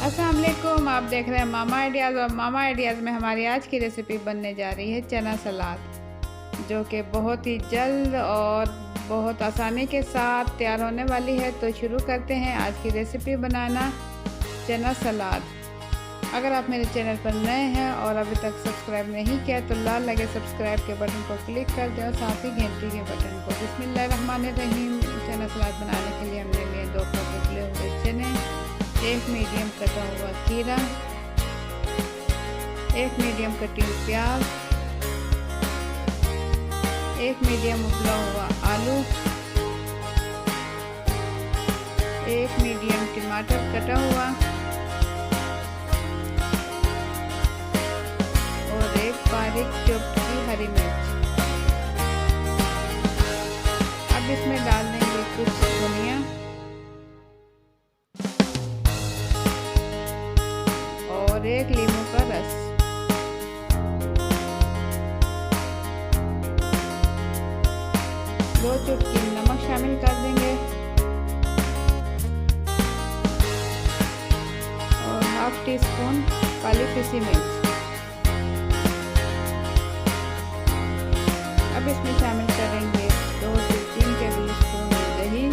अस्सलाम वालेकुम, आप देख रहे हैं मामा आइडियाज़। और मामा आइडियाज़ में हमारी आज की रेसिपी बनने जा रही है चना सलाद, जो कि बहुत ही जल्द और बहुत आसानी के साथ तैयार होने वाली है। तो शुरू करते हैं आज की रेसिपी बनाना चना सलाद। अगर आप मेरे चैनल पर नए हैं और अभी तक सब्सक्राइब नहीं किया तो लाल लगे सब्सक्राइब के बटन को क्लिक कर दें और साथ ही घंटी के बटन को। बिस्मिल्लाहिर्रहमानिर्रहीम। चना सलाद बनाने के लिए हमने लिए 2 कप उबले हुए चने, 1 मीडियम कटा हुआ खीरा, 1 मीडियम कटी हुई प्याज, 1 मीडियम उबला हुआ आलू, 1 मीडियम टमाटर कटा हुआ और 1 बारीक चॉप्ड की हरी मिर्च। अब इसमें डाल देंगे कुछ धनिया और 1 नींबू का रस। दो चुटकी नमक शामिल कर देंगे और हाफ टी स्पून काली पिसी मिर्च। अब इसमें शामिल करेंगे 2 से 3 टेबल स्पून दही,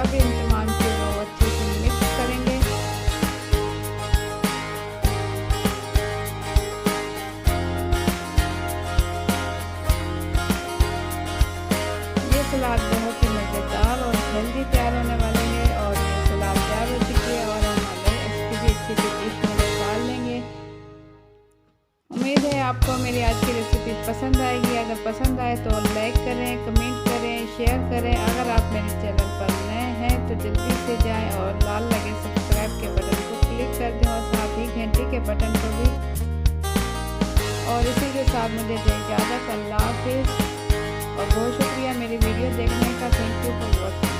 अब इन तमाम चीज़ों को अच्छे से मिक्स करेंगे। ये सलाद बहुत ही मज़ेदार और हेल्दी तैयार होने वाले हैं और ये सलाद तैयार हो चुकी है और हम इसकी भी अच्छी सी डिश में निकाल लेंगे। उम्मीद है आपको मेरी आज की रेसिपी पसंद आएगी। अगर पसंद आए तो लाइक करें, कमेंट करें, शेयर करें। अगर आप मेरे चैनल पर नए हैं तो जल्दी से जाएं और लाल लगे सब्सक्राइब के बटन को क्लिक कर दें और साथ ही घंटी के बटन को भी। और इसी के साथ मुझे इजाज़त। अल्लाह हाफिज़ और बहुत शुक्रिया मेरी वीडियो देखने का। Thank you for watching.